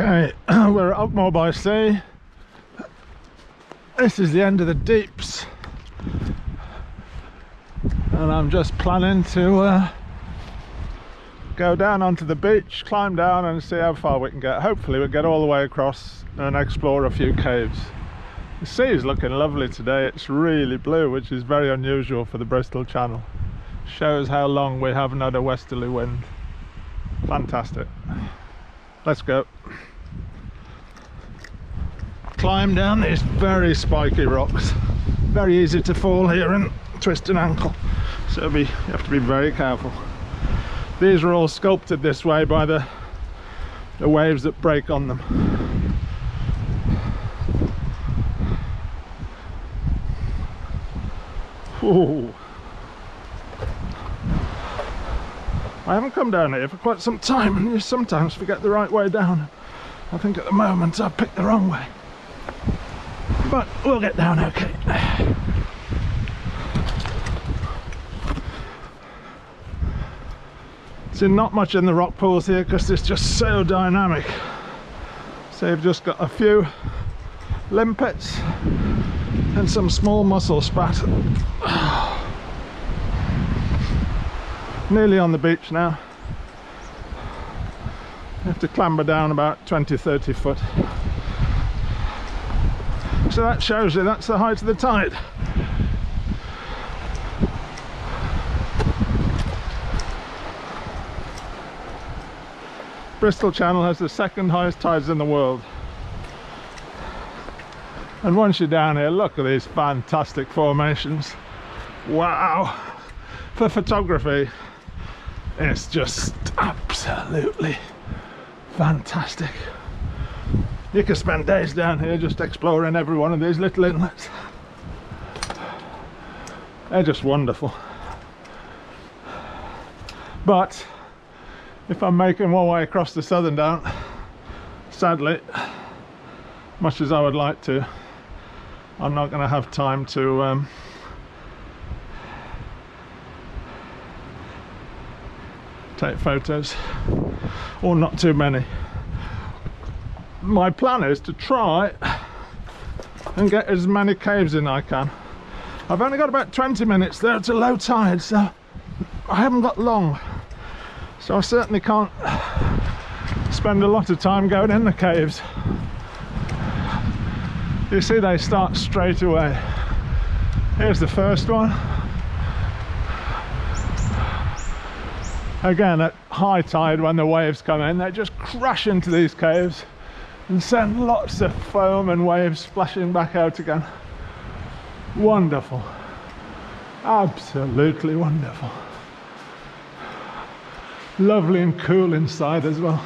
Okay, we're at Ogmore by Sea. This is the end of the deeps, and I'm just planning to go down onto the beach, climb down and see how far we can get. Hopefully we'll get all the way across and explore a few caves. The sea is looking lovely today. It's really blue, which is very unusual for the Bristol Channel. Shows how long we haven't had a westerly wind. Fantastic. Let's go. Climb down these very spiky rocks. Very easy to fall here and twist an ankle, so you have to be very careful. These are all sculpted this way by the waves that break on them. Ooh. I haven't come down here for quite some time, and you sometimes forget the right way down. I think at the moment I've picked the wrong way, but we'll get down okay. See, not much in the rock pools here because it's just so dynamic. So you've just got a few limpets and some small mussel spat. Nearly on the beach now. You have to clamber down about 20-30 foot. So that shows you that's the height of the tide. Bristol Channel has the second highest tides in the world. And once you're down here, look at these fantastic formations. Wow! For photography, it's just absolutely fantastic. You can spend days down here just exploring every one of these little inlets. They're just wonderful. But if I'm making one way across the Southerndown, sadly, much as I would like to, I'm not going to have time to take photos, or not too many. My plan is to try and get as many caves in I can. I've only got about 20 minutes there to low tide, so I haven't got long. So I certainly can't spend a lot of time going in the caves. You see, they start straight away. Here's the first one. Again, at high tide, when the waves come in, they just crash into these caves and send lots of foam and waves splashing back out again. Wonderful. Absolutely wonderful. Lovely and cool inside as well.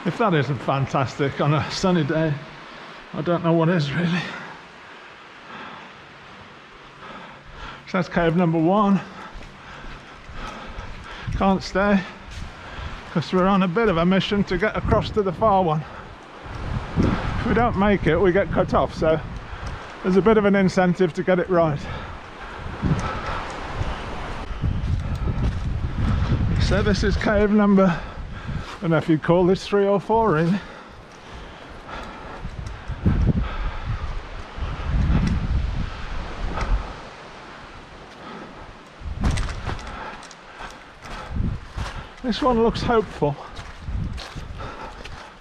If that isn't fantastic on a sunny day, I don't know what is really. So that's cave number one. Can't stay because we're on a bit of a mission to get across to the far one. If we don't make it, we get cut off, so there's a bit of an incentive to get it right. So this is cave number, I don't know if you'd call this 3 or 4 really. This one looks hopeful.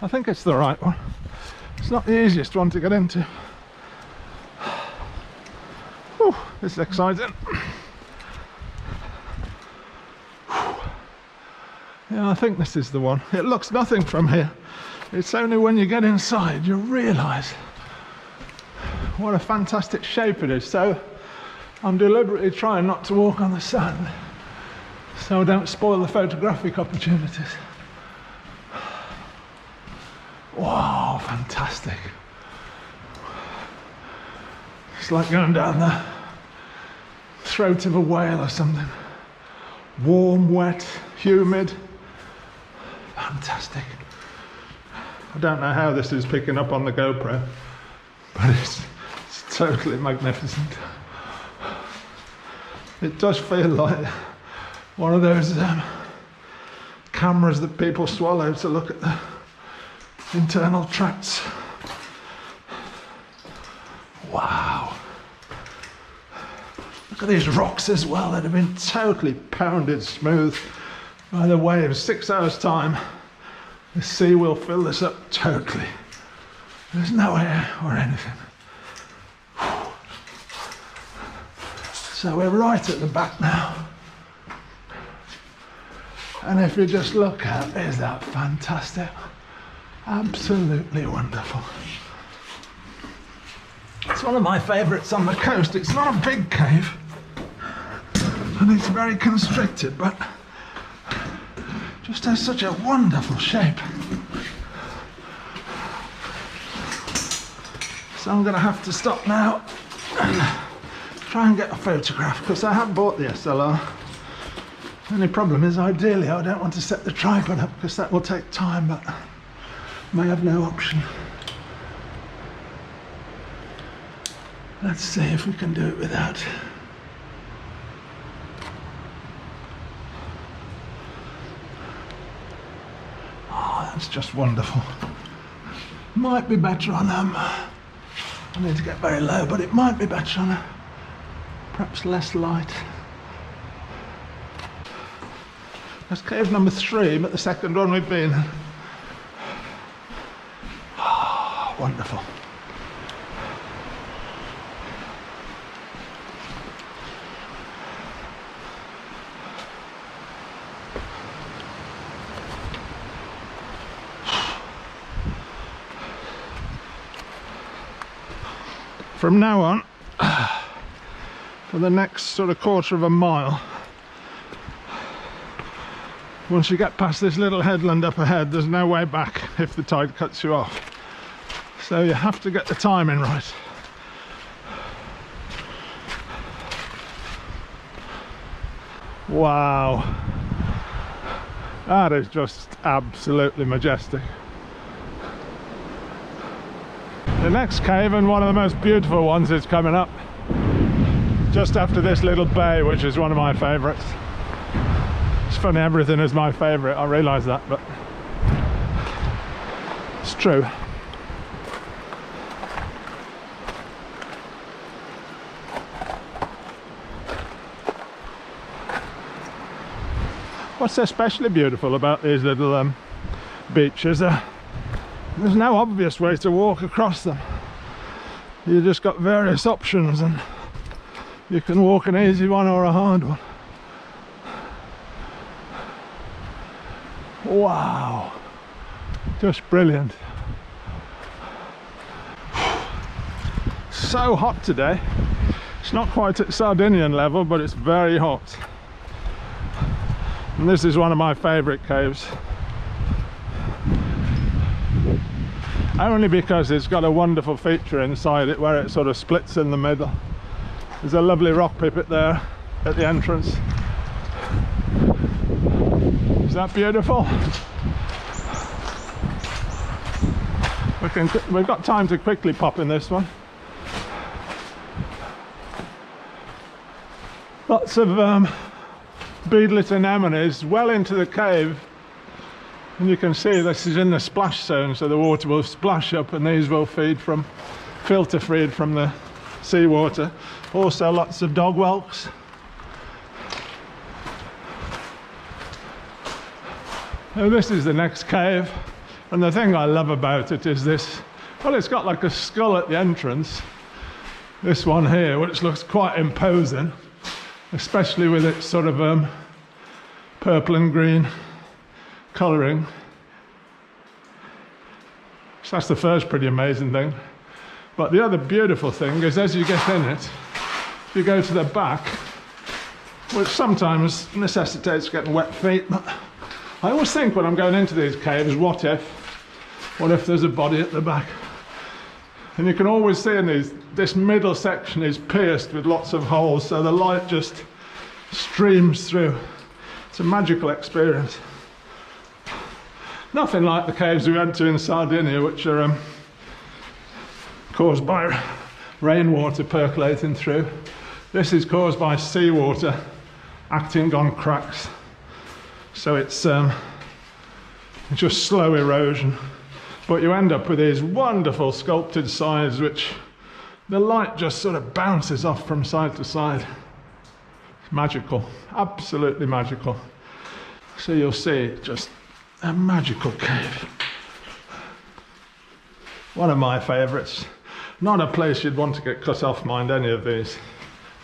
I think it's the right one. It's not the easiest one to get into. Whew, this is exciting. Yeah, I think this is the one. It looks nothing from here. It's only when you get inside you realise what a fantastic shape it is. So I'm deliberately trying not to walk on the sand, so I don't spoil the photographic opportunities. Wow, fantastic. It's like going down the throat of a whale or something. Warm, wet, humid. Fantastic. I don't know how this is picking up on the GoPro, but it's totally magnificent. It does feel like one of those cameras that people swallow to look at the internal tracts. Wow. Look at these rocks as well that have been totally pounded smooth by the waves. 6 hours time, the sea will fill this up totally. There's no air or anything. So we're right at the back now. And if you just look out, is that fantastic? Absolutely wonderful. It's one of my favourites on the coast. It's not a big cave and it's very constricted, but just has such a wonderful shape. So I'm going to have to stop now and try and get a photograph, because I have bought the SLR. The only problem is, ideally I don't want to set the tripod up because that will take time, but may have no option. Let's see if we can do it without. Oh, that's just wonderful. Might be better on I need to get very low, but it might be better on perhaps less light. That's cave number 3, but the second one we've been in. Oh, wonderful. From now on, for the next sort of quarter of a mile, once you get past this little headland up ahead, there's no way back if the tide cuts you off. So you have to get the timing right. Wow, that is just absolutely majestic. The next cave, and one of the most beautiful ones, is coming up just after this little bay, which is one of my favourites. It's funny, everything is my favourite, I realise that, but it's true. What's especially beautiful about these little beaches, there's no obvious way to walk across them. You just got various options, and you can walk an easy one or a hard one. Wow, just brilliant. So hot today. It's not quite at Sardinian level, but it's very hot. And this is one of my favourite caves. Only because it's got a wonderful feature inside it where it sort of splits in the middle. There's a lovely rock pipit there at the entrance. Is that beautiful? We've got time to quickly pop in this one. Lots of beadlet anemones well into the cave. And you can see this is in the splash zone, so the water will splash up and these will filter feed from the seawater. Also lots of dog whelks. Now this is the next cave, and the thing I love about it is this, well, it's got like a skull at the entrance, this one here, which looks quite imposing, especially with its sort of purple and green colouring. So that's the first pretty amazing thing. But the other beautiful thing is, as you get in it, you go to the back, which sometimes necessitates getting wet feet, but I always think when I'm going into these caves, what if there's a body at the back? And you can always see in this middle section is pierced with lots of holes, so the light just streams through. It's a magical experience. Nothing like the caves we went to in Sardinia, which are caused by rainwater percolating through. This is caused by seawater acting on cracks. So it's just slow erosion. But you end up with these wonderful sculpted sides which the light just sort of bounces off from side to side. It's magical, absolutely magical. So you'll see just a magical cave. One of my favourites. Not a place you'd want to get cut off, mind any of these.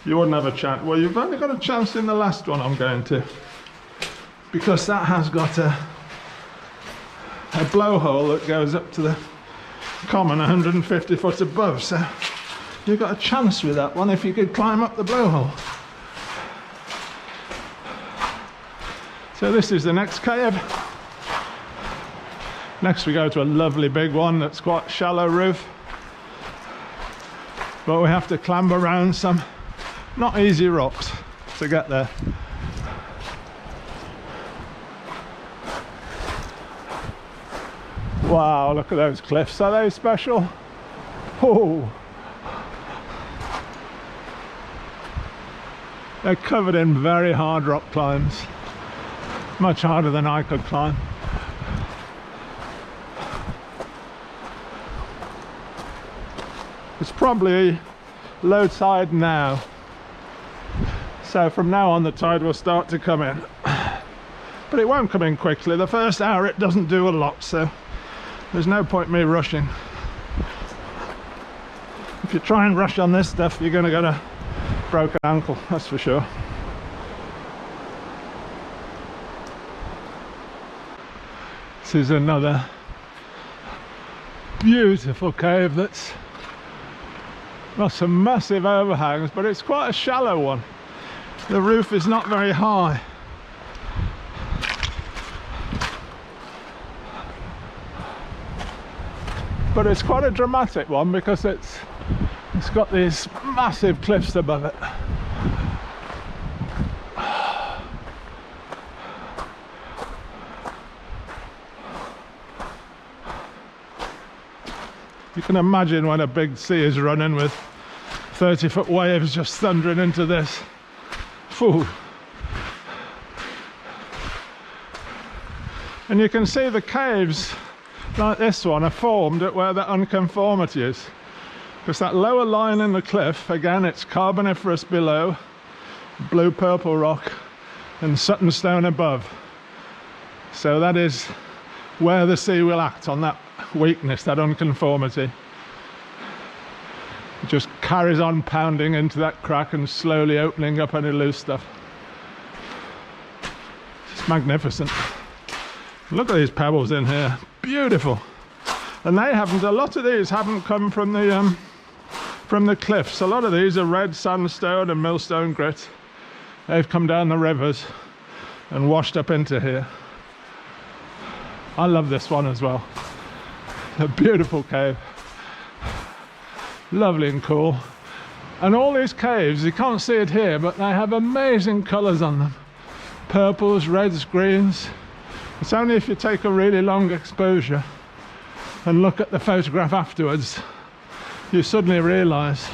You wouldn't have a chance. Well, you've only got a chance in the last one I'm going to, because that has got a blowhole that goes up to the common 150 foot above, so you've got a chance with that one if you could climb up the blowhole. So this is the next cave. Next we go to a lovely big one that's quite shallow roof, but we have to clamber around some not easy rocks to get there. Wow, look at those cliffs. Are they special? Oh, they're covered in very hard rock climbs, much harder than I could climb. It's probably low tide now, so from now on the tide will start to come in, but it won't come in quickly. The first hour it doesn't do a lot, so there's no point me rushing. If you try and rush on this stuff, you're going to get a broken ankle, that's for sure. This is another beautiful cave that's got some massive overhangs, but it's quite a shallow one. The roof is not very high. But it's quite a dramatic one because it's got these massive cliffs above it. You can imagine when a big sea is running with 30-foot waves just thundering into this. Phew. And you can see the caves like this one are formed at where the unconformity is, because that lower line in the cliff, again, it's carboniferous below, blue purple rock, and Sutton stone above. So that is where the sea will act on that weakness, that unconformity. It just carries on pounding into that crack and slowly opening up any loose stuff. It's magnificent. Look at these pebbles in here, beautiful. And they haven't, a lot of these haven't come from the cliffs. A lot of these are red sandstone and millstone grit. They've come down the rivers and washed up into here. I love this one as well. A beautiful cave, lovely and cool. And all these caves, you can't see it here, but they have amazing colours on them. Purples, reds, greens. It's only if you take a really long exposure and look at the photograph afterwards, you suddenly realise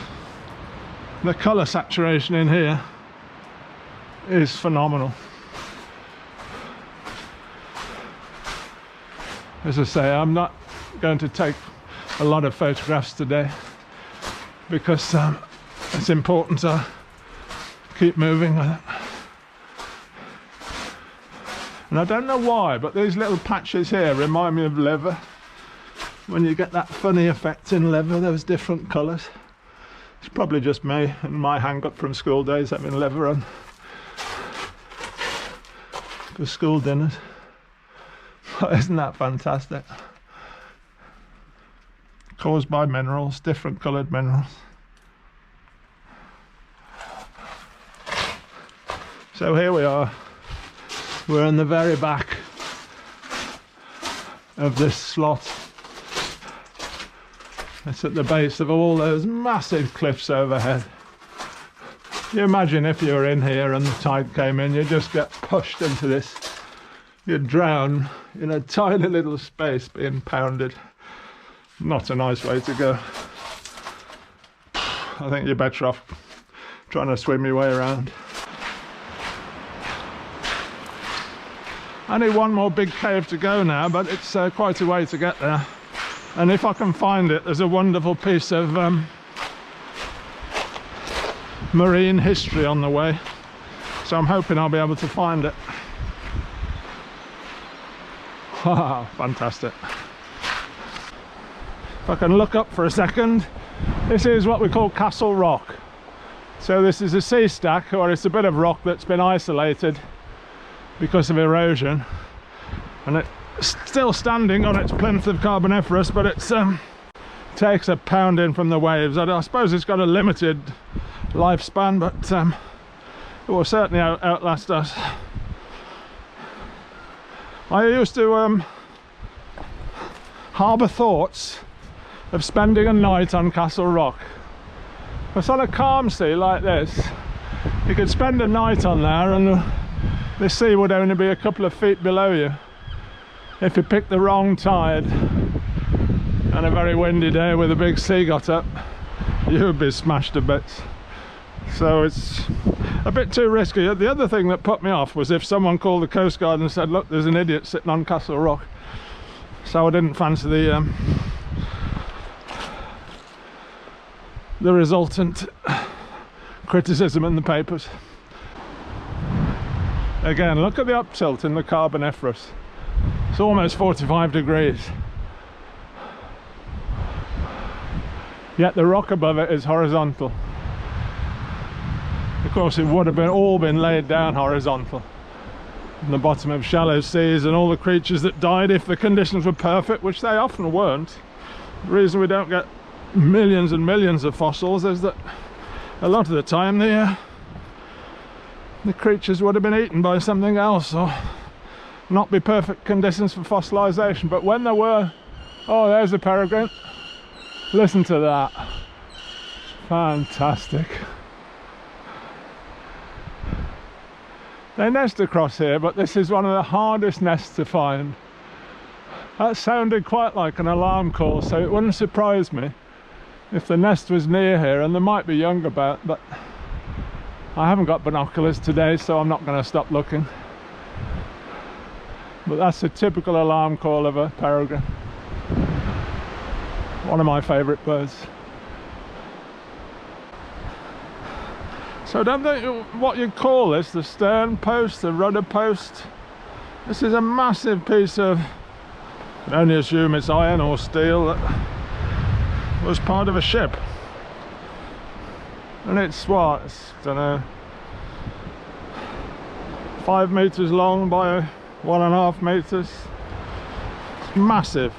the colour saturation in here is phenomenal. As I say, I'm not going to take a lot of photographs today because it's important to keep moving with it. And I don't know why, but these little patches here remind me of liver. When you get that funny effect in liver, those different colours. It's probably just me and my hang-up from school days having liver on for school dinners. But isn't that fantastic? Caused by minerals, different coloured minerals. So here we are. We're in the very back of this slot. It's at the base of all those massive cliffs overhead. You imagine if you were in here and the tide came in, you'd just get pushed into this. You'd drown in a tiny little space being pounded. Not a nice way to go. I think you're better off trying to swim your way around. Only one more big cave to go now, but it's quite a way to get there. And if I can find it, there's a wonderful piece of marine history on the way. So I'm hoping I'll be able to find it. Wow, fantastic. If I can look up for a second, this is what we call Castle Rock. So this is a sea stack, or it's a bit of rock that's been isolated because of erosion, and it's still standing on its plinth of Carboniferous, but it takes a pounding from the waves. I suppose it's got a limited lifespan, but it will certainly outlast us. I used to harbour thoughts of spending a night on Castle Rock. It's on a calm sea like this. You could spend a night on there and the sea would only be a couple of feet below you. If you picked the wrong tide and a very windy day with a big sea got up, you would be smashed to bits. So it's a bit too risky. The other thing that put me off was if someone called the Coast Guard and said, look, there's an idiot sitting on Castle Rock. So I didn't fancy the resultant criticism in the papers. Again, look at the up tilt in the Carboniferous. It's almost 45 degrees. Yet the rock above it is horizontal. Of course, it would have all been laid down horizontal in the bottom of shallow seas, and all the creatures that died, if the conditions were perfect, which they often weren't. The reason we don't get millions and millions of fossils is that a lot of the time the creatures would have been eaten by something else, or not be perfect conditions for fossilization. But when there were, oh, there's the peregrine. Listen to that. Fantastic. They nest across here, but this is one of the hardest nests to find. That sounded quite like an alarm call, so it wouldn't surprise me if the nest was near here, and there might be young about, but I haven't got binoculars today, so I'm not going to stop looking. But that's a typical alarm call of a peregrine. One of my favourite birds. So I don't think what you'd call this, the stern post, the rudder post. This is a massive piece of, I can only assume it's iron or steel, that was part of a ship. And it's what, I don't know, 5 meters long by 1.5 meters. It's massive,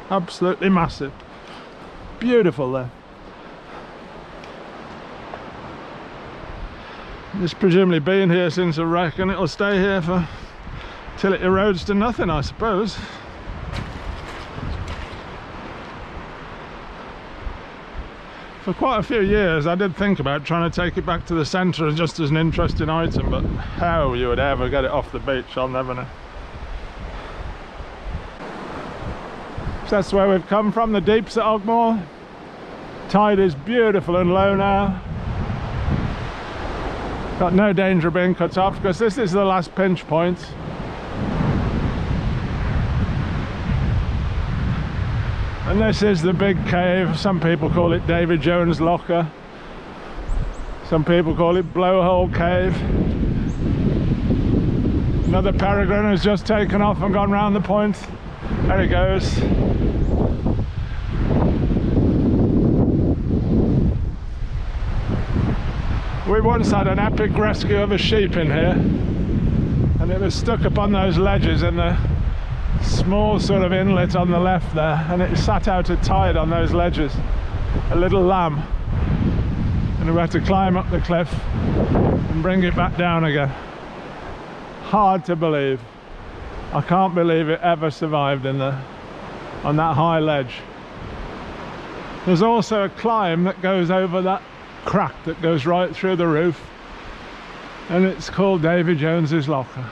absolutely massive. Beautiful there. It's presumably been here since a wreck, and it'll stay here for till it erodes to nothing, I suppose. For quite a few years I did think about trying to take it back to the centre just as an interesting item, but how you would ever get it off the beach, I'll never know. So that's where we've come from, the deeps at Ogmore. Tide is beautiful and low now. Got no danger of being cut off because this is the last pinch point. And this is the big cave. Some people call it Davy Jones' locker. Some people call it Blowhole Cave. Another peregrine has just taken off and gone round the point. There he goes. We once had an epic rescue of a sheep in here, and it was stuck upon those ledges in the small sort of inlet on the left there, and it sat out at tide on those ledges, a little lamb, and we had to climb up the cliff and bring it back down again. Hard to believe. I can't believe it ever survived in the on that high ledge. There's also a climb that goes over that crack that goes right through the roof, and it's called Davy Jones's locker.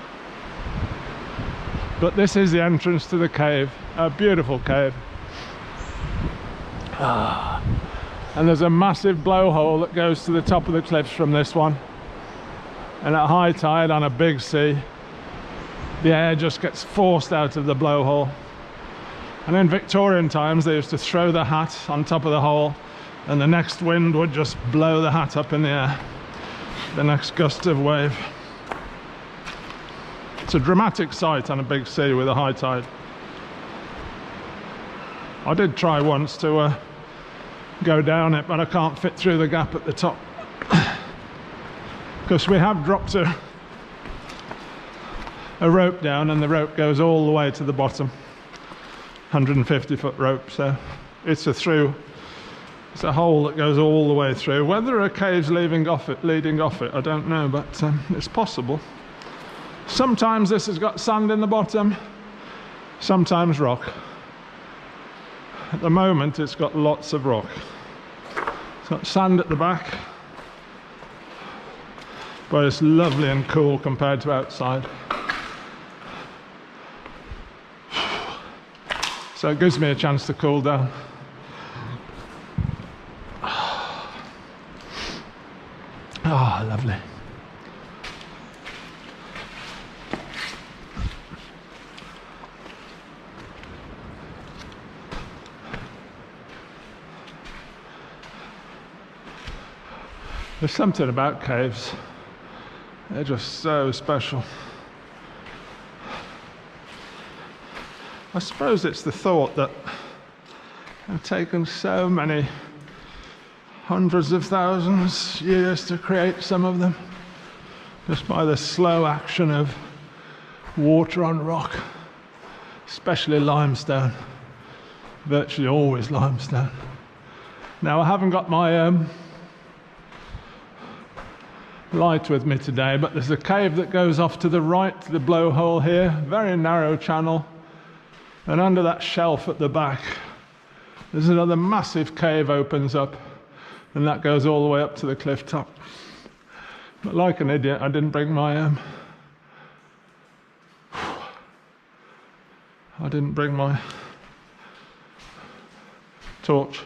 But this is the entrance to the cave, a beautiful cave. And there's a massive blowhole that goes to the top of the cliffs from this one, and at high tide on a big sea the air just gets forced out of the blowhole. And in Victorian times they used to throw the hat on top of the hole, and the next wind would just blow the hat up in the air, the next gust of wave. It's a dramatic sight on a big sea with a high tide. I did try once to go down it, but I can't fit through the gap at the top because we have dropped a rope down, and the rope goes all the way to the bottom, 150-foot rope, so it's a hole that goes all the way through. Whether there are caves leading off it, I don't know, but it's possible. Sometimes this has got sand in the bottom, sometimes rock. At the moment it's got lots of rock. It's got sand at the back, but it's lovely and cool compared to outside. So it gives me a chance to cool down. Ah, lovely. There's something about caves. They're just so special. I suppose it's the thought that it's taken so many hundreds of thousands of years to create some of them, just by the slow action of water on rock, especially limestone, virtually always limestone. Now I haven't got my light with me today, but there's a cave that goes off to the right, to the blowhole here, very narrow channel, and under that shelf at the back there's another massive cave opens up, and that goes all the way up to the cliff top. But like an idiot, I didn't bring my torch.